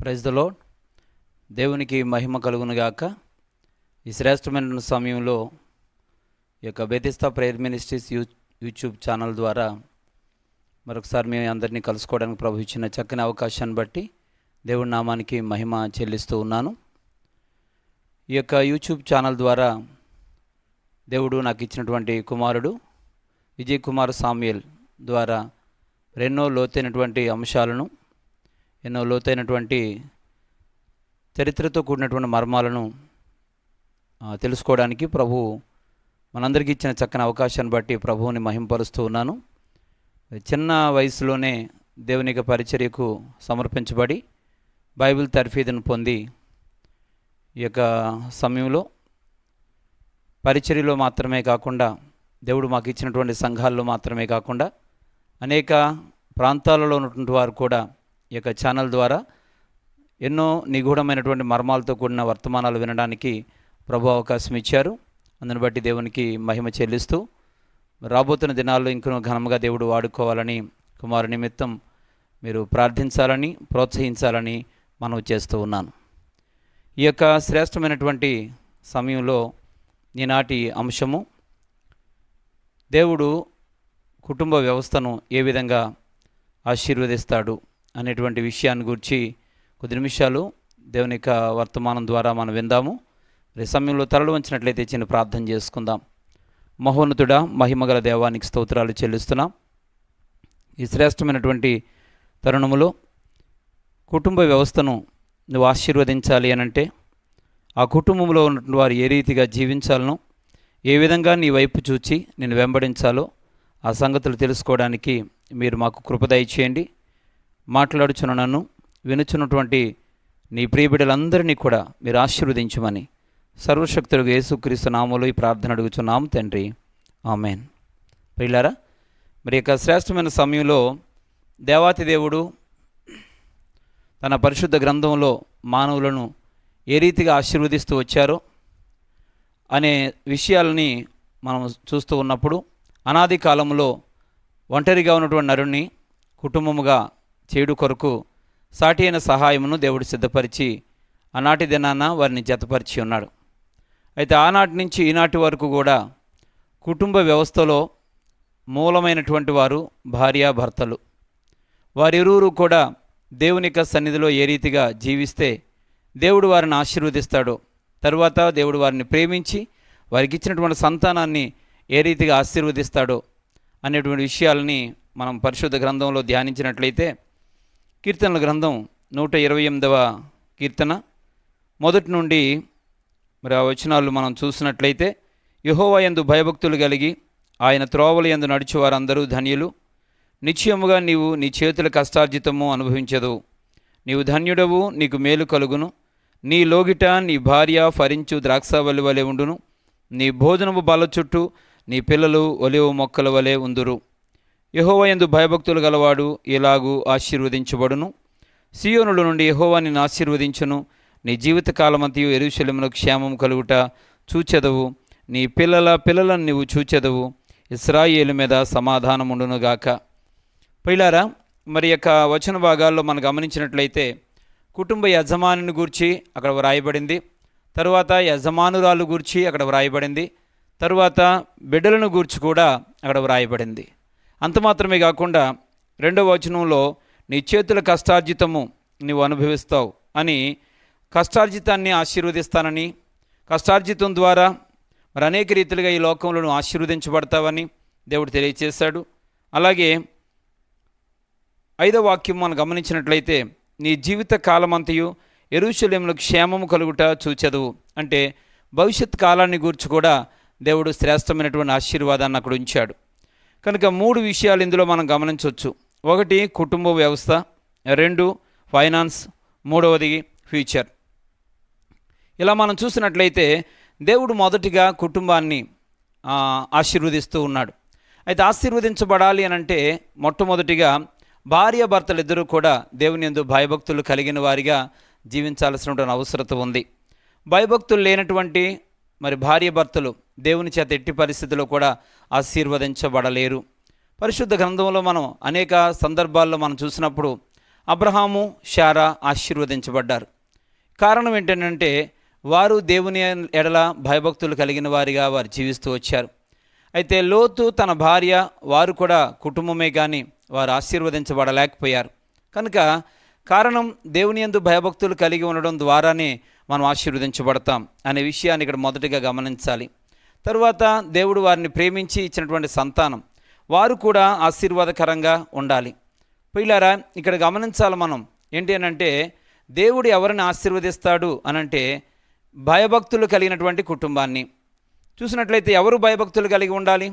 Praise the lord. దేవునికి మహిమ కలుగునుగాక. ఈ శ్రేష్టమైన సమయంలో ఈ యొక్క బెతిస్తా ప్రేయర్ మినిస్ట్రీస్ యూట్యూబ్ ఛానల్ ద్వారా మరొకసారి మేము అందరినీ కలుసుకోవడానికి ప్రభు ఇచ్చిన చక్కని అవకాశాన్ని బట్టి దేవుడి నామానికి మహిమ చెల్లిస్తూ ఉన్నాను. ఈ యొక్క యూట్యూబ్ ఛానల్ ద్వారా దేవుడు నాకు ఇచ్చినటువంటి కుమారుడు విజయ్ కుమార్ సామ్యుయల్ ద్వారా ఎన్నో లోతైనటువంటి అంశాలను, ఎన్నో లోతైనటువంటి చరిత్రతో కూడినటువంటి మర్మాలను తెలుసుకోవడానికి ప్రభు మనందరికీ ఇచ్చిన చక్కని అవకాశాన్ని బట్టి ప్రభువుని మహింపరుస్తూ ఉన్నాను. చిన్న వయసులోనే దేవుని యొక్క పరిచర్యకు సమర్పించబడి బైబిల్ తర్ఫీదును పొంది ఈ యొక్క సమయంలో పరిచర్యలో మాత్రమే కాకుండా, దేవుడు మాకు ఇచ్చినటువంటి సంఘాల్లో మాత్రమే కాకుండా అనేక ప్రాంతాలలో ఉన్నటువంటి వారు కూడా ఈ యొక్క ఛానల్ ద్వారా ఎన్నో నిగూఢమైనటువంటి మర్మాలతో కూడిన వర్తమానాలు వినడానికి ప్రభు అవకాశం ఇచ్చారు. అందుని బట్టి దేవునికి మహిమ చెల్లిస్తూ రాబోతున్న దినాల్లో ఇంకనూ ఘనంగా దేవుడు వాడుకోవాలని కుమారు నిమిత్తం మీరు ప్రార్థించాలని, ప్రోత్సహించాలని మనవి చేస్తూ ఉన్నాను. ఈ యొక్క శ్రేష్టమైనటువంటి సమయంలో ఈనాటి అంశము దేవుడు కుటుంబ వ్యవస్థను ఏ విధంగా ఆశీర్వదిస్తాడు అనేటువంటి విషయాన్ని గురించి కొద్ది నిమిషాలు దేవుని యొక్క వర్తమానం ద్వారా మనం విందాము. ఈ సమయంలో తలలు వంచినట్లయితే చిన్న ప్రార్థన చేసుకుందాం. మహోన్నతుడా, మహిమగల దేవానికి స్తోత్రాలు చెల్లిస్తున్నాం. ఈ శ్రేష్టమైనటువంటి తరుణములో కుటుంబ వ్యవస్థను నువ్వు ఆశీర్వదించాలి అనంటే ఆ కుటుంబంలో ఉన్నటువంటి వారు ఏ రీతిగా జీవించాలనో, ఏ విధంగా నీ వైపు చూచి నేను వెంబడించాలో ఆ సంగతులు తెలుసుకోవడానికి మీరు మాకు కృప దయచేయండి. మాట్లాడుచున్న నన్ను, వినుచున్నటువంటి నీ ప్రియబిడ్డలందరినీ కూడా మీరు ఆశీర్వదించమని సర్వశక్తులకు యేసుక్రీస్తు నామములో ఈ ప్రార్థన అడుగుచున్నాం తండ్రి, ఆమెన్. ప్రియులారా, మరి యొక్క శ్రేష్టమైన సమయంలో దేవాతి దేవుడు తన పరిశుద్ధ గ్రంథంలో మానవులను ఏ రీతిగా ఆశీర్వదిస్తూ వచ్చారో అనే విషయాలని మనం చూస్తూ ఉన్నప్పుడు, అనాది కాలంలో ఒంటరిగా ఉన్నటువంటి నరుణ్ణి కుటుంబముగా చేయుడు కొరకు సాటి అయిన సహాయమును దేవుడు సిద్ధపరిచి ఆనాటి దినాన వారిని జతపరిచి ఉన్నాడు. అయితే ఆనాటి నుంచి ఈనాటి వరకు కూడా కుటుంబ వ్యవస్థలో మూలమైనటువంటి వారు భార్యాభర్తలు. వారిరువురు కూడా దేవుని యొక్క సన్నిధిలో ఏ రీతిగా జీవిస్తే దేవుడు వారిని ఆశీర్వదిస్తాడో, తరువాత దేవుడు వారిని ప్రేమించి వారికి ఇచ్చినటువంటి సంతానాన్ని ఏ రీతిగా ఆశీర్వదిస్తాడో అనేటువంటి విషయాలని మనం పరిశుద్ధ గ్రంథంలో ధ్యానించినట్లయితే, కీర్తనల గ్రంథం 128వ కీర్తన మొదటి నుండి మరి ఆ వచనాలు మనం చూసినట్లయితే, యెహోవా యందు భయభక్తులు కలిగి ఆయన త్రోవల యందు నడిచి వారందరూ ధన్యులు. నిశ్చయముగా నీవు నీ చేతుల కష్టార్జితము అనుభవించదు. నీవు ధన్యుడవు, నీకు మేలు కలుగును. నీ లోగిట నీ భార్య ఫరించు ద్రాక్షవల్లి వలె ఉండును. నీ భోజనము బల్ల చుట్టూ నీ పిల్లలు ఒలివ మొక్కల వలె ఉందురు. యెహోవా యందు భయభక్తులు గలవాడు ఇలాగూ ఆశీర్వదించబడును. సీయోనుల నుండి యెహోవా నిన్ను ఆశీర్వదించును. నీ జీవితకాలమంతయు యెరూషలేమునకు క్షేమం కలుగుట చూచెదవు. నీ పిల్లల పిల్లలను నీవు చూచెదవు. ఇశ్రాయేలు మీద సమాధానం ఉండునుగాక. ప్రియులారా, మరి యొక్క వచన భాగాల్లో మనం గమనించినట్లయితే కుటుంబ యజమానిని గూర్చి అక్కడ వ్రాయబడింది, తరువాత యజమానురాలు గూర్చి అక్కడ వ్రాయబడింది, తరువాత బిడ్డలను గూర్చి కూడా అక్కడ వ్రాయబడింది. అంత మాత్రమే కాకుండా 2వ వచనంలో నీ చేతుల కష్టార్జితము నీవు అనుభవిస్తావు అని, కష్టార్జితాన్ని ఆశీర్వదిస్తానని, కష్టార్జితం ద్వారా మరి అనేక రీతిలుగా ఈ లోకంలో నువ్వు ఆశీర్వదించబడతావని దేవుడు తెలియచేశాడు. అలాగే 5వ వాక్యం మనం గమనించినట్లయితే, నీ జీవిత కాలమంతయు యెరూషలేములో క్షేమము కలుగుట చూచెదవు అంటే భవిష్యత్ కాలాన్ని గురించి కూడా దేవుడు శ్రేష్టమైనటువంటి ఆశీర్వాదాన్ని అక్కడ ఉంచాడు. కనుక 3 విషయాలు ఇందులో మనం గమనించవచ్చు. 1 కుటుంబ వ్యవస్థ, 2 ఫైనాన్స్, 3వది ఫ్యూచర్. ఇలా మనం చూసినట్లయితే దేవుడు మొదటిగా కుటుంబాన్ని ఆశీర్వదిస్తూ ఉన్నాడు. అయితే ఆశీర్వదించబడాలి అని అంటే మొట్టమొదటిగా భార్యాభర్తలు ఇద్దరూ కూడా దేవుని యందు భయభక్తులు కలిగిన వారిగా జీవించాల్సినటువంటి అవసరత ఉంది. భయభక్తులు లేనటువంటి మరి భార్యాభర్తలు దేవుని చేత ఎట్టి పరిస్థితుల్లో కూడా ఆశీర్వదించబడలేరు. పరిశుద్ధ గ్రంథంలో మనం అనేక సందర్భాల్లో మనం చూసినప్పుడు అబ్రహాము, శారా ఆశీర్వదించబడ్డారు. కారణం ఏంటంటే వారు దేవుని ఎడల భయభక్తులు కలిగిన వారిగా వారు జీవిస్తూ వచ్చారు. అయితే లోతు తన భార్య వారు కూడా కుటుంబమే కానీ వారు ఆశీర్వదించబడలేకపోయారు. కనుక కారణం దేవుని యందు భయభక్తులు కలిగి ఉండడం ద్వారానే మనం ఆశీర్వదించబడతాం అనే విషయాన్ని ఇక్కడ మొదటిగా గమనించాలి. తరువాత దేవుడు వారిని ప్రేమించి ఇచ్చినటువంటి సంతానం వారు కూడా ఆశీర్వాదకరంగా ఉండాలి. పిల్లారా, ఇక్కడ గమనించాలి మనం ఏంటి అనంటే దేవుడు ఎవరిని ఆశీర్వదిస్తాడు అనంటే భయభక్తులు కలిగినటువంటి కుటుంబాన్ని. చూసినట్లయితే ఎవరు భయభక్తులు కలిగి ఉండాలి?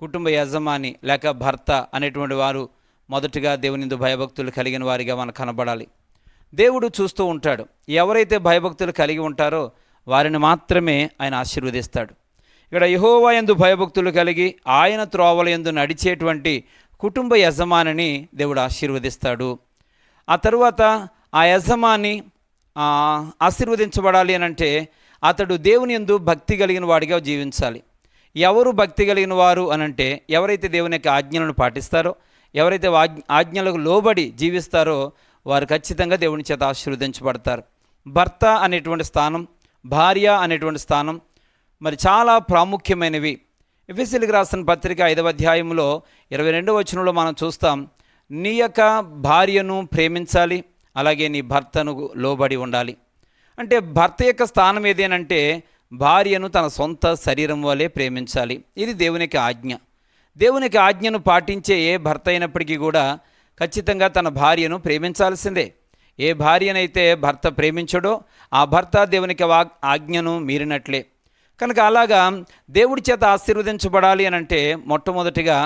కుటుంబ యజమాని లేక భర్త అనేటువంటి వారు మొదటిగా దేవుని భయభక్తులు కలిగిన వారిగా మనకు కనబడాలి. దేవుడు చూస్తూ ఉంటాడు, ఎవరైతే భయభక్తులు కలిగి ఉంటారో వారిని మాత్రమే ఆయన ఆశీర్వదిస్తాడు. ఇక్కడ యెహోవా యందు భయభక్తులు కలిగి ఆయన త్రోవల యందు నడిచేటువంటి కుటుంబ యజమానిని దేవుడు ఆశీర్వదిస్తాడు. ఆ తరువాత ఆ యజమాని ఆశీర్వదించబడాలి అనంటే అతడు దేవుని యందు భక్తి కలిగిన వాడిగా జీవించాలి. ఎవరు భక్తి కలిగిన వారు అనంటే ఎవరైతే దేవుని యొక్క ఆజ్ఞలను పాటిస్తారో, ఎవరైతే ఆజ్ఞలకు లోబడి జీవిస్తారో వారు ఖచ్చితంగా దేవుని చేత ఆశీర్వదించబడతారు. భర్త అనేటువంటి స్థానం, భార్య అనేటువంటి స్థానం మరి చాలా ప్రాముఖ్యమైనవి. ఎఫెసీయులకు రాసిన పత్రిక 5వ అధ్యాయంలో 22వ వచనంలో మనం చూస్తాం, నీ యొక్క భార్యను ప్రేమించాలి, అలాగే నీ భర్తను లోబడి ఉండాలి. అంటే భర్త యొక్క స్థానం ఏదేనంటే భార్యను తన సొంత శరీరం వలె ప్రేమించాలి. ఇది దేవునికి ఆజ్ఞ. దేవునికి ఆజ్ఞను పాటించే ఏ భర్త అయినప్పటికీ కూడా ఖచ్చితంగా తన భార్యను ప్రేమించాల్సిందే. ఏ భార్యనైతే భర్త ప్రేమించడో ఆ భర్త దేవునికి ఆజ్ఞను మీరినట్లే. కనుక అలాగా దేవుడి చేత ఆశీర్వదించబడాలి అనంటే మొట్టమొదటిగా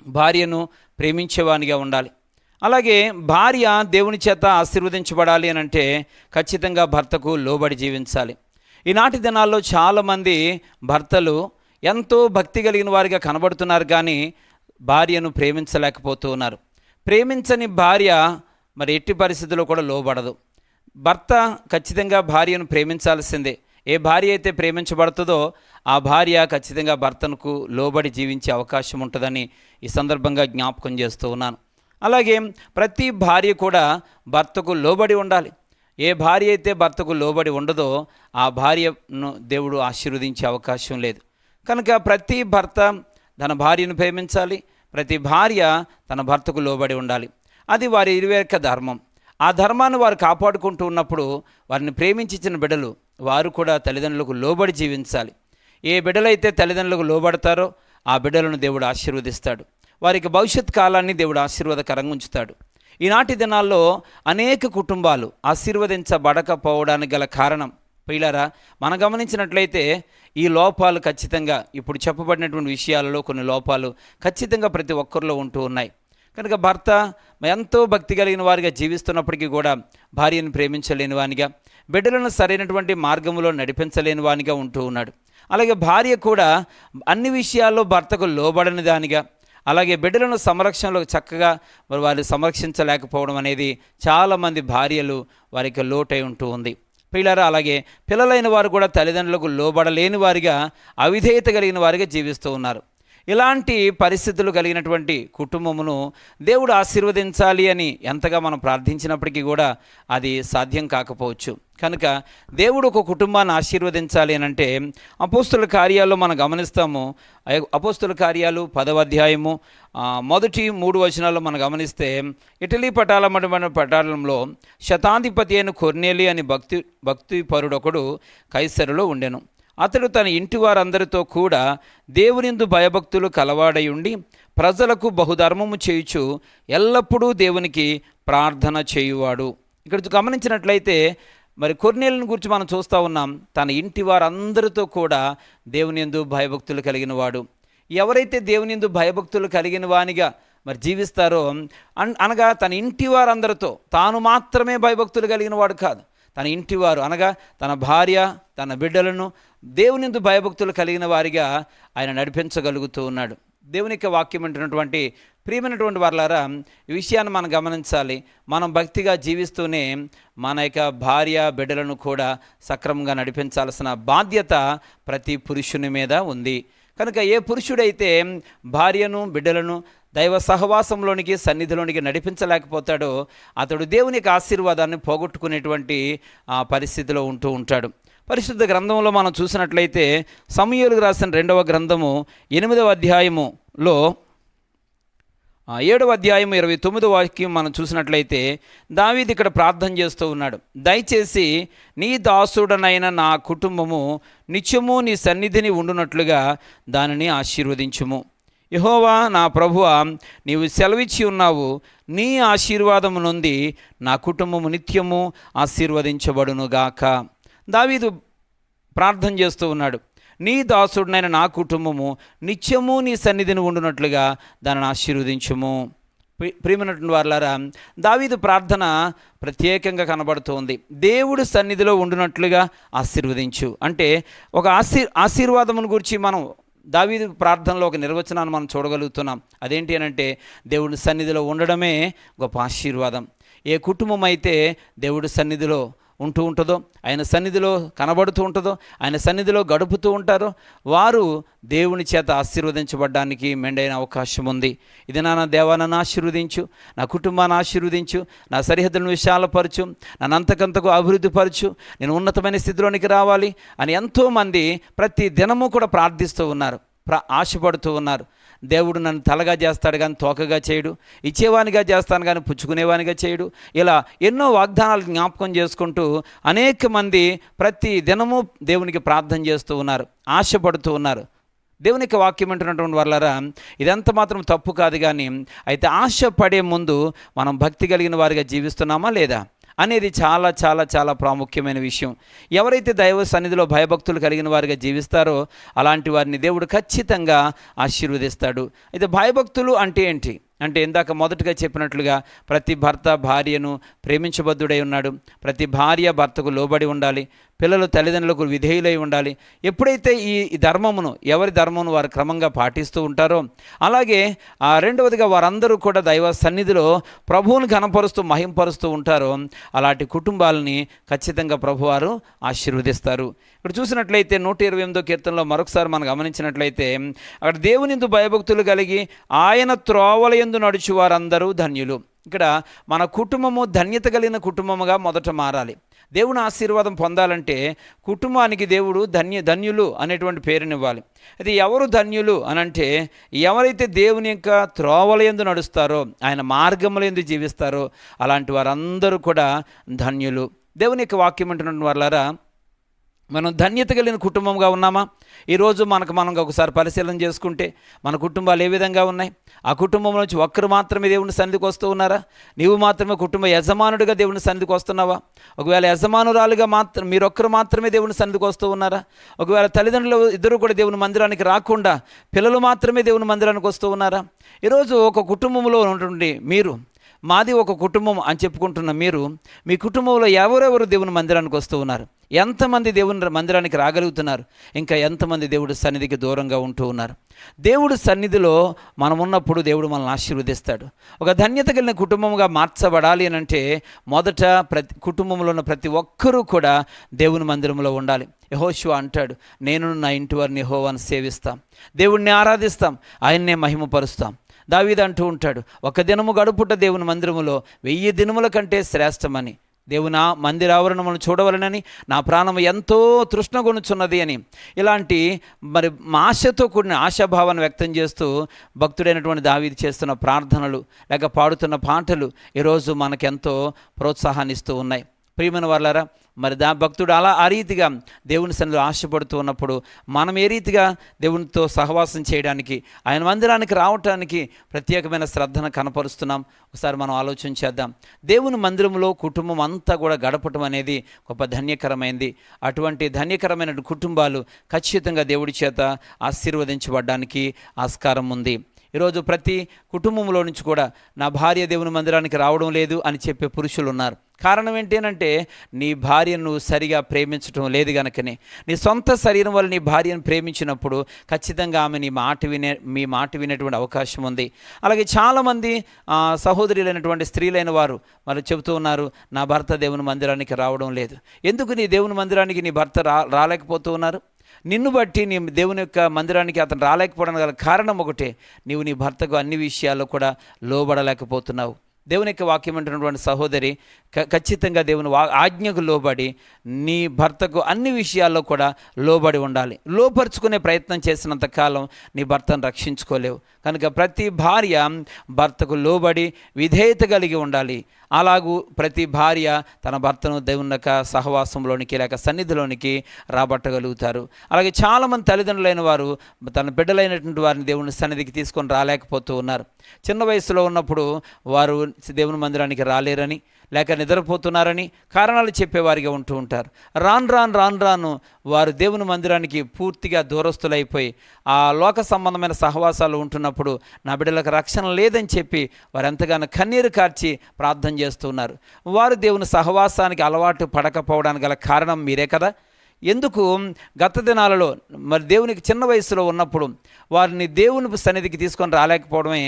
భార్యను ప్రేమించేవానిగా ఉండాలి. అలాగే భార్య దేవుని చేత ఆశీర్వదించబడాలి అనంటే ఖచ్చితంగా భర్తకు లోబడి జీవించాలి. ఈనాటి దినాల్లో చాలామంది భర్తలు ఎంతో భక్తి కలిగిన వారిగా కనబడుతున్నారు, కానీ భార్యను ప్రేమించలేకపోతూ ఉన్నారు. ప్రేమించని భార్య మరి ఎట్టి పరిస్థితుల్లో కూడా లోబడదు. భర్త ఖచ్చితంగా భార్యను ప్రేమించాల్సిందే. ఏ భార్య అయితే ప్రేమించబడుతుందో ఆ భార్య ఖచ్చితంగా భర్తకు లోబడి జీవించే అవకాశం ఉంటుందని ఈ సందర్భంగా జ్ఞాపకం చేస్తూ ఉన్నాను. అలాగే ప్రతి భార్య కూడా భర్తకు లోబడి ఉండాలి. ఏ భార్య అయితే భర్తకు లోబడి ఉండదో ఆ భార్యను దేవుడు ఆశీర్వదించే అవకాశం లేదు. కనుక ప్రతి భర్త తన భార్యను ప్రేమించాలి, ప్రతి భార్య తన భర్తకు లోబడి ఉండాలి. అది వారి ఇరువేక ధర్మం. ఆ ధర్మాన్ని వారు కాపాడుకుంటూ ఉన్నప్పుడు వారిని ప్రేమించిన బిడ్డలు వారు కూడా తల్లిదండ్రులకు లోబడి జీవించాలి. ఏ బిడ్డలైతే తల్లిదండ్రులకు లోబడతారో ఆ బిడ్డలను దేవుడు ఆశీర్వదిస్తాడు. వారికి భవిష్యత్ కాలాన్ని దేవుడు ఆశీర్వాదకరంగా ఉంచుతాడు. ఈనాటి దినాల్లో అనేక కుటుంబాలు ఆశీర్వదించబడకపోవడానికి గల కారణం పిల్లరా, మనం గమనించినట్లయితే ఈ లోపాలు ఖచ్చితంగా ఇప్పుడు చెప్పబడినటువంటి విషయాలలో కొన్ని లోపాలు ఖచ్చితంగా ప్రతి ఒక్కరిలో ఉంటూ ఉన్నాయి. కనుక భర్త ఎంతో భక్తి కలిగిన వారిగా జీవిస్తున్నప్పటికీ కూడా భార్యను ప్రేమించలేని వానిగా, బిడ్డలను సరైనటువంటి మార్గంలో నడిపించలేని వానిగా ఉంటూ ఉన్నాడు. అలాగే భార్య కూడా అన్ని విషయాల్లో భర్తకు లోబడని దానిగా, అలాగే బిడ్డలను సంరక్షణలో చక్కగా వారు సంరక్షించలేకపోవడం అనేది చాలామంది భార్యలు వారికి లోటై ఉంటూ ఉంది. పిల్లరా, అలాగే పిల్లలైన వారు కూడా తల్లిదండ్రులకు లోబడలేని వారిగా, అవిధేయత కలిగిన వారిగా జీవిస్తూ ఉన్నారు. ఇలాంటి పరిస్థితులు కలిగినటువంటి కుటుంబమును దేవుడు ఆశీర్వదించాలి అని ఎంతగా మనం ప్రార్థించినప్పటికీ కూడా అది సాధ్యం కాకపోవచ్చు. కనుక దేవుడు ఒక కుటుంబాన్ని ఆశీర్వదించాలి అని అంటే అపోస్తుల కార్యాల్లో మనం గమనిస్తాము. అపోస్తుల కార్యాలు 10వ అధ్యాయము మొదటి 3 వచనాల్లో మనం గమనిస్తే, ఇటలీ పటాలంలో శతాధిపతి అయిన కొర్నేలి అని భక్తిపరుడొకడు కైసరులో ఉండెను. అతడు తన ఇంటి వారందరితో కూడా దేవునియందు భయభక్తులు కలవాడై ఉండి ప్రజలకు బహుధర్మము చేయుచు ఎల్లప్పుడూ దేవునికి ప్రార్థన చేయువాడు. ఇక్కడ గమనించినట్లయితే మరి కొర్నేలిని గురించి మనం చూస్తూ ఉన్నాం. తన ఇంటి వారందరితో కూడా దేవునియందు భయభక్తులు కలిగిన వాడు. ఎవరైతే దేవునియందు భయభక్తులు కలిగిన వానిగా మరి జీవిస్తారో అనగా తన ఇంటి వారందరితో, తాను మాత్రమే భయభక్తులు కలిగిన వాడు కాదు, తన ఇంటివారు అనగా తన భార్య, తన బిడ్డలను దేవునియందు భయభక్తులు కలిగిన వారిగా ఆయన నడిపించగలుగుతూ ఉన్నాడు. దేవుని యొక్క వాక్యం అంటున్నటువంటి ప్రియమైనటువంటి వారలారా, ఈ విషయాన్ని మనం గమనించాలి. మనం భక్తిగా జీవిస్తూనే మన యొక్క భార్య బిడ్డలను కూడా సక్రమంగా నడిపించాల్సిన బాధ్యత ప్రతి పురుషుని మీద ఉంది. కనుక ఏ పురుషుడైతే భార్యను బిడ్డలను దైవ సహవాసంలోనికి, సన్నిధిలోనికి నడిపించలేకపోతాడో అతడు దేవుని యొక్క ఆశీర్వాదాన్ని పోగొట్టుకునేటువంటి పరిస్థితిలో ఉంటూ ఉంటాడు. పరిశుద్ధ గ్రంథంలో మనం చూసినట్లయితే సమూయేలుకు రాసిన 2వ గ్రంథము 8వ అధ్యాయములో 7వ అధ్యాయం 29వ వాక్యం మనం చూసినట్లయితే దావీదు ఇక్కడ ప్రార్థన చేస్తూ ఉన్నాడు. దయచేసి నీ దాసుడనైన నా కుటుంబము నిత్యము నీ సన్నిధిని ఉండునట్లుగా దానిని ఆశీర్వదించుము. యెహోవా నా ప్రభువా, నీవు సెలవిచ్చి ఉన్నావు, నీ ఆశీర్వాదము నుండి నా కుటుంబము నిత్యము ఆశీర్వదించబడునుగాక. దావీదు ప్రార్థన చేస్తూ ఉన్నాడు. నీ దాసుడినైన నా కుటుంబము నిత్యము నీ సన్నిధిని ఉండునట్లుగా దానిని ఆశీర్వదించుము. ప్రియమైనటువంటి వారలారా, దావీదు ప్రార్థన ప్రత్యేకంగా కనబడుతోంది. దేవుడు సన్నిధిలో ఉండునట్లుగా ఆశీర్వదించు అంటే ఒక ఆశీర్వాదమును గురించి మనం దావీదు ప్రార్థనలో ఒక నిర్వచనాన్ని మనం చూడగలుగుతున్నాం. అదేంటి అనంటే దేవుడి సన్నిధిలో ఉండడమే గొప్ప ఆశీర్వాదం. ఏ కుటుంబం అయితే దేవుడి సన్నిధిలో ఉంటూ ఉంటుందో, ఆయన సన్నిధిలో కనబడుతూ ఉంటుందో, ఆయన సన్నిధిలో గడుపుతూ ఉంటారో వారు దేవుని చేత ఆశీర్వదించబడడానికి మెండైన అవకాశం ఉంది. ఇది నా దేవా, నన్ను ఆశీర్వదించు, నా కుటుంబాన్ని ఆశీర్వదించు, నా సరిహద్దులను విశాలపరచు, నన్ను అంతకంతకు అభివృద్ధిపరచు, నేను ఉన్నతమైన స్థితిలోనికి రావాలి అని ఎంతోమంది ప్రతి దినము కూడా ప్రార్థిస్తూ ఉన్నారు, ఆశపడుతూ ఉన్నారు. దేవుడు నన్ను తలగా చేస్తాడు కానీ తోకగా చేయడు, ఇచ్చేవానిగా చేస్తాను కానీ పుచ్చుకునేవానిగా చేయడు. ఇలా ఎన్నో వాగ్దానాలు జ్ఞాపకం చేసుకుంటూ అనేక మంది ప్రతి దినము దేవునికి ప్రార్థన చేస్తూ ఉన్నారు, ఆశపడుతూ ఉన్నారు. దేవునికి వాక్యం అంటున్నటువంటి వాళ్ళరా, ఇదంతా మాత్రం తప్పు కాదు. కానీ అయితే ఆశపడే ముందు మనం భక్తి కలిగిన వారిగా జీవిస్తున్నామా లేదా అనేది చాలా చాలా చాలా ప్రాముఖ్యమైన విషయం. ఎవరైతే దైవ సన్నిధిలో భయభక్తులు కలిగిన వారిగా జీవిస్తారో అలాంటి వారిని దేవుడు ఖచ్చితంగా ఆశీర్వదిస్తాడు. అయితే భయభక్తులు అంటే ఏంటి అంటే ఇందాక మొదటగా చెప్పినట్లుగా ప్రతి భర్త భార్యను ప్రేమించబద్ధుడై ఉన్నాడు. ప్రతి భార్య భర్తకు లోబడి ఉండాలి. పిల్లలు తల్లిదండ్రులకు విధేయులై ఉండాలి. ఎప్పుడైతే ఈ ధర్మమును, ఎవరి ధర్మమును వారు క్రమంగా పాటిస్తూ ఉంటారో, అలాగే రెండవదిగా వారందరూ కూడా దైవ సన్నిధిలో ప్రభువుని ఘనపరుస్తూ మహింపరుస్తూ ఉంటారో అలాంటి కుటుంబాలని ఖచ్చితంగా ప్రభువారు ఆశీర్వదిస్తారు. ఇక్కడ చూసినట్లయితే 128వ కీర్తనలో మరొకసారి మనం గమనించినట్లయితే అక్కడ దేవునిందు భయభక్తులు కలిగి ఆయన త్రోవలయందు నడుచు వారందరూ ధన్యులు. ఇక్కడ మన కుటుంబము ధన్యత కలిగిన కుటుంబముగా మొదట మారాలి. దేవుని ఆశీర్వాదం పొందాలంటే కుటుంబానికి దేవుడు ధన్యులు అనేటువంటి పేరునివ్వాలి. అది ఎవరు ధన్యులు అనంటే ఎవరైతే దేవుని యొక్క త్రోవలయందు నడుస్తారో, ఆయన మార్గములందు జీవిస్తారో అలాంటి వారందరూ కూడా ధన్యులు. దేవుని యొక్క వాక్యం అంటున్న వాళ్ళారా, మనం ధన్యత కలిగిన కుటుంబంగా ఉన్నామా? ఈరోజు మనం ఒకసారి పరిశీలన చేసుకుంటే మన కుటుంబాలు ఏ విధంగా ఉన్నాయి? ఆ కుటుంబంలో నుంచి ఒక్కరు మాత్రమే దేవుని సన్నిధికి వస్తూ ఉన్నారా? నీవు మాత్రమే కుటుంబ యజమానుడిగా దేవుని సన్నిధికి వస్తున్నావా? ఒకవేళ యజమానురాలుగా మీరొక్కరు మాత్రమే దేవుని సన్నిధికి వస్తూ ఉన్నారా? ఒకవేళ తల్లిదండ్రులు ఇద్దరు కూడా దేవుని మందిరానికి రాకుండా పిల్లలు మాత్రమే దేవుని మందిరానికి వస్తూ ఉన్నారా? ఈరోజు ఒక కుటుంబంలో ఉంటుండి మీరు, మాది ఒక కుటుంబం అని చెప్పుకుంటున్న మీరు, మీ కుటుంబంలో ఎవరెవరు దేవుని మందిరానికి వస్తూ ఉన్నారు? ఎంతమంది దేవుని మందిరానికి రాగలుగుతున్నారు? ఇంకా ఎంతమంది దేవుడి సన్నిధికి దూరంగా ఉంటూ ఉన్నారు? దేవుడి సన్నిధిలో మనం ఉన్నప్పుడు దేవుడు మనల్ని ఆశీర్వదిస్తాడు. ఒక ధన్యత కలిగిన కుటుంబంగా మార్చబడాలి అని అంటే మొదట కుటుంబంలో ఉన్న ప్రతి ఒక్కరూ కూడా దేవుని మందిరంలో ఉండాలి. యెహోషువ అంటాడు, నేను నా ఇంటి వారిని యెహోవాను సేవిస్తాం, దేవుణ్ణి ఆరాధిస్తాం, ఆయన్నే మహిమపరుస్తాం. దావీదు అంటూ ఉంటాడు, ఒక దినము గడుపుట దేవుని మందిరములో 1000 దినముల కంటే శ్రేష్టమని, దేవుని మందిర ఆవరణమును చూడవలనని నా ప్రాణము ఎంతో తృష్ణగొనుచున్నది అని. ఇలాంటి ఆశతో కూడిన ఆశాభావాన్ని వ్యక్తం చేస్తూ భక్తుడైనటువంటి దావీదు చేస్తున్న ప్రార్థనలు లేక పాడుతున్న పాటలు ఈరోజు మనకెంతో ప్రోత్సాహాన్ని ఇస్తూ ఉన్నాయి. ప్రియమైన వాళ్ళారా, భక్తుడు ఆ రీతిగా దేవుని సన్నిధిలో ఆశపడుతూ ఉన్నప్పుడు మనం ఏ రీతిగా దేవునితో సహవాసం చేయడానికి, ఆయన మందిరానికి రావటానికి ప్రత్యేకమైన శ్రద్ధను కనపరుస్తున్నాం? ఒకసారి మనం ఆలోచన చేద్దాం. దేవుని మందిరంలో కుటుంబం అంతా కూడా గడపటం అనేది గొప్ప ధన్యకరమైంది. అటువంటి ధన్యకరమైన కుటుంబాలు ఖచ్చితంగా దేవుడి చేత ఆశీర్వదించబడడానికి ఆస్కారం ఉంది. ఈరోజు ప్రతి కుటుంబంలో నుంచి కూడా నా భార్య దేవుని మందిరానికి రావడం లేదు అని చెప్పే పురుషులు ఉన్నారు. కారణం ఏంటంటే నీ భార్యను సరిగా ప్రేమించడం లేదు కనుకనే. నీ సొంత శరీరం వల్ల నీ భార్యను ప్రేమించినప్పుడు ఖచ్చితంగా ఆమె మీ మాట వినేటువంటి అవకాశం ఉంది. అలాగే చాలామంది సహోదరులైనటువంటి స్త్రీలైన వారు మరి చెబుతూ ఉన్నారు, నా భర్త దేవుని మందిరానికి రావడం లేదు. ఎందుకు నీ దేవుని మందిరానికి నీ భర్త రాలేకపోతూ ఉన్నారు? నిన్ను బట్టి నీ దేవుని యొక్క మందిరానికి అతను రాలేకపోవడానికి గల కారణం ఒకటే, నీవు నీ భర్తకు అన్ని విషయాల్లో కూడా లోబడలేకపోతున్నావు. దేవుని యొక్క వాక్యం అంటున్నటువంటి సహోదరి ఖచ్చితంగా దేవుని ఆజ్ఞకు లోబడి నీ భర్తకు అన్ని విషయాల్లో కూడా లోబడి ఉండాలి. లోపరుచుకునే ప్రయత్నం చేసినంత కాలం నీ భర్తను రక్షించుకోలేవు. కనుక ప్రతి భార్య భర్తకు లోబడి విధేయత కలిగి ఉండాలి. అలాగూ ప్రతి భార్య తన భర్తను దేవుని యొక్క సహవాసంలోనికి లేక సన్నిధిలోనికి రాబట్టగలుగుతారు. అలాగే చాలామంది తల్లిదండ్రులైన వారు తన బిడ్డలైనటువంటి వారిని దేవుని సన్నిధికి తీసుకొని రాలేకపోతూ ఉన్నారు. చిన్న వయసులో ఉన్నప్పుడు వారు దేవుని మందిరానికి రాలేరని లేక నిద్రపోతున్నారని కారణాలు చెప్పేవారిగా ఉంటూ ఉంటారు. రాను వారు దేవుని మందిరానికి పూర్తిగా దూరస్తులైపోయి ఆ లోక సంబంధమైన సహవాసాలు ఉంటున్నప్పుడు నా బిడ్డలకు రక్షణ లేదని చెప్పి వారు ఎంతగానో కన్నీరు కార్చి ప్రార్థన చేస్తున్నారు. వారు దేవుని సహవాసానికి అలవాటు పడకపోవడానికి గల కారణం మీరే కదా. ఎందుకు గత దినాలలో మరి దేవునికి చిన్న వయసులో ఉన్నప్పుడు వారిని దేవుని సన్నిధికి తీసుకొని రాలేకపోవడమే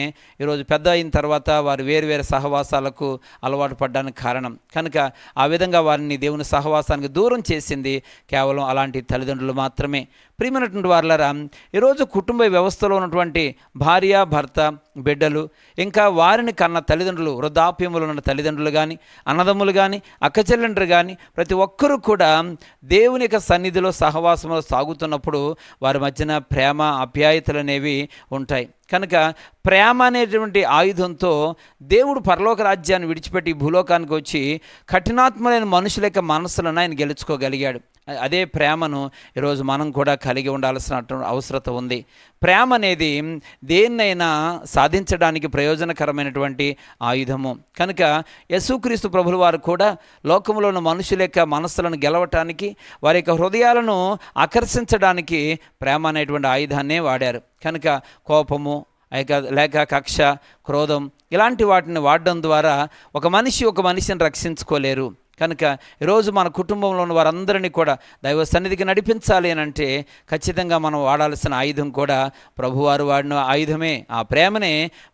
ఈరోజు పెద్ద అయిన తర్వాత వారు వేరు సహవాసాలకు అలవాటు పడడానికి కారణం. కనుక ఆ విధంగా వారిని దేవుని సహవాసానికి దూరం చేసింది కేవలం అలాంటి తల్లిదండ్రులు మాత్రమే. ప్రియమైనటువంటి వారులారా, ఈరోజు కుటుంబ వ్యవస్థలో ఉన్నటువంటి భార్య భర్త బిడ్డలు ఇంకా వారిని కన్న తల్లిదండ్రులు, వృద్ధాప్యములు ఉన్న తల్లిదండ్రులు కానీ అన్నదమ్ములు కానీ అక్కచెల్లెండ్రు కానీ ప్రతి ఒక్కరూ కూడా దేవుని యొక్క సన్నిధిలో సహవాసంలో సాగుతున్నప్పుడు వారి మధ్యన ప్రేమ ఆప్యాయతలు అనేవి ఉంటాయి. కనుక ప్రేమ అనేటువంటి ఆయుధంతో దేవుడు పరలోక రాజ్యాన్ని విడిచిపెట్టి భూలోకానికి వచ్చి కఠినాత్మలైన మనుషుల యొక్క మనస్సులను ఆయన గెలుచుకోగలిగాడు. అదే ప్రేమను ఈరోజు మనం కూడా కలిగి ఉండాల్సిన అవసరం ఉంది. ప్రేమ అనేది దేన్నైనా సాధించడానికి ప్రయోజనకరమైనటువంటి ఆయుధము. కనుక యేసుక్రీస్తు ప్రభుల వారు కూడా లోకంలో ఉన్న మనుషుల యొక్క మనస్సులను గెలవటానికి వారి యొక్క హృదయాలను ఆకర్షించడానికి ప్రేమ అనేటువంటి ఆయుధాన్నే వాడారు. కనుక కోపము లేక కక్ష, క్రోధం ఇలాంటి వాటిని వాడడం ద్వారా ఒక మనిషిని రక్షించుకోలేరు. కనుక ఈరోజు మన కుటుంబంలో ఉన్న వారందరినీ కూడా దైవ సన్నిధికి నడిపించాలి అని అంటే ఖచ్చితంగా మనం వాడాల్సిన ఆయుధం కూడా ప్రభువారు వాడిన ఆయుధమే, ఆ ప్రేమనే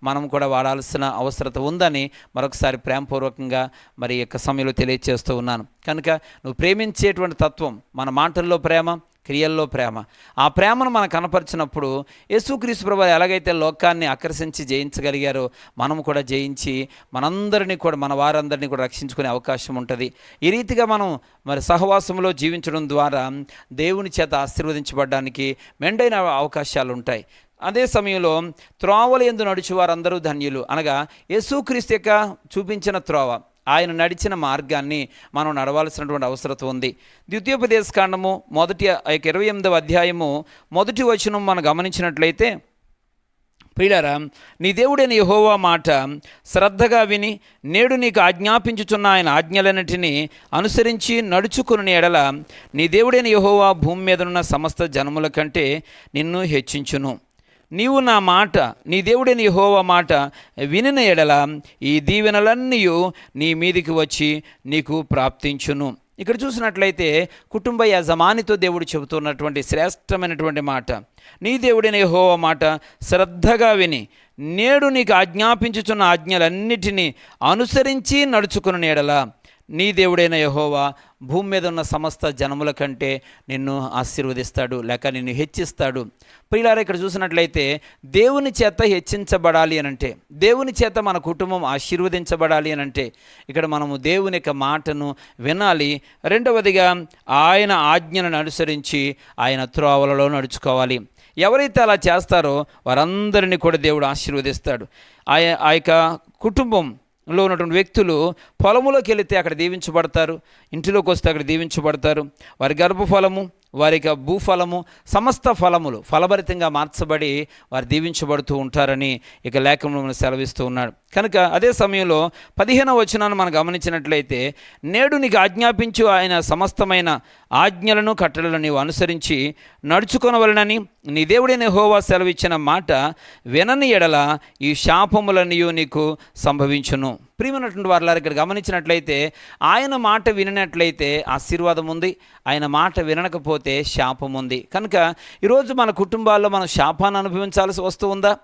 మనం కూడా వాడాల్సిన అవసరం ఉందని మరొకసారి ప్రేమపూర్వకంగా మరి యొక్క సమయంలో తెలియజేస్తూ ఉన్నాను. కనుక నువ్వు ప్రేమించేటువంటి తత్వం, మన మాటల్లో ప్రేమ, క్రియల్లో ప్రేమ, ఆ ప్రేమను మనం కనపరిచినప్పుడు యేసుక్రీస్తు ప్రభువు ఎలాగైతే లోకాన్ని ఆకర్షించి జయించగలిగారో మనం కూడా జయించి మనందరినీ కూడా మన వారందరినీ కూడా రక్షించుకునే అవకాశం ఉంటుంది. ఈ రీతిగా మనం మరి సహవాసంలో జీవించడం ద్వారా దేవుని చేత ఆశీర్వదించబడడానికి మెండైన అవకాశాలు ఉంటాయి. అదే సమయంలో త్రోవల యందు నడుచు వారందరూ ధన్యులు అనగా యేసుక్రీస్తు యొక్క చూపించిన త్రోవ, ఆయన నడిచిన మార్గాన్ని మనం నడవాల్సినటువంటి అవసరం ఉంది. ద్వితీయోపదేశకాండము 28వ అధ్యాయము 1వ వచనం మనం గమనించినట్లయితే, ప్రియులారా, నీ దేవుడైన యెహోవా మాట శ్రద్ధగా విని నేడు నీకు ఆజ్ఞాపించుచున్న ఆయన ఆజ్ఞలన్నిటినీ అనుసరించి నడుచుకుని ఎడల నీ దేవుడైన యెహోవా భూమి మీదనున్న సమస్త జనముల కంటే నిన్ను హెచ్చించును. నీవు నా మాట, నీ దేవుడైన యెహోవా మాట వినిన ఎడల ఈ దీవెనలన్నీ నీ మీదికి వచ్చి నీకు ప్రాప్తించును. ఇక్కడ చూసినట్లయితే కుటుంబ యజమానితో దేవుడు చెబుతున్నటువంటి శ్రేష్టమైనటువంటి మాట, నీ దేవుడైన యెహోవా మాట శ్రద్ధగా విని నేడు నీకు ఆజ్ఞాపించుచున్న ఆజ్ఞలన్నిటినీ అనుసరించి నడుచుకుని ఎడల నీ దేవుడైన యెహోవా భూమి మీద ఉన్న సమస్త జనముల కంటే నిన్ను ఆశీర్వదిస్తాడు లేక నిన్ను హెచ్చిస్తాడు. ప్రియులారా, ఇక్కడ చూసినట్లయితే దేవుని చేత హెచ్చించబడాలి అనంటే, దేవుని చేత మన కుటుంబం ఆశీర్వదించబడాలి అనంటే ఇక్కడ మనము దేవుని యొక్క మాటను వినాలి. రెండవదిగా ఆయన ఆజ్ఞలను అనుసరించి ఆయన త్రోవలలో నడుచుకోవాలి. ఎవరైతే అలా చేస్తారో వారందరినీ కూడా దేవుడు ఆశీర్వదిస్తాడు. ఆ యొక్క కుటుంబంలో ఉన్నటువంటి వ్యక్తులు పొలములోకి వెళితే అక్కడ దీవించబడతారు, ఇంటిలోకి వస్తే అక్కడ దీవించబడతారు. వారి గర్భఫలము, వారి యొక్క భూఫలము, సమస్త ఫలములు ఫలభరితంగా మార్చబడి వారు దీవించబడుతూ ఉంటారని ఇక లేఖనంలో సెలవిస్తూ ఉన్నాడు. కనుక అదే సమయంలో 15వ వచనాన్ని మనం గమనించినట్లయితే, నేడు నీకు ఆజ్ఞాపించు ఆయన సమస్తమైన ఆజ్ఞలను కట్టడలను నీవు అనుసరించి నడుచుకొనవలనని నీ దేవుడైన యెహోవా సెలవిచ్చిన మాట వినని ఎడల ఈ శాపములన్నీ నీకు సంభవించును. ప్రియమైనటువంటి వారులారా, ఇక్కడ గమనించినట్లయితే ఆయన మాట వినట్లయితే ఆశీర్వాదం ఉంది, ఆయన మాట వినకపోతే శాపం ఉంది. కనుక ఈరోజు మన కుటుంబాల్లో మనం శాపాన్ని అనుభవించాల్సి వస్తూ ఉందా?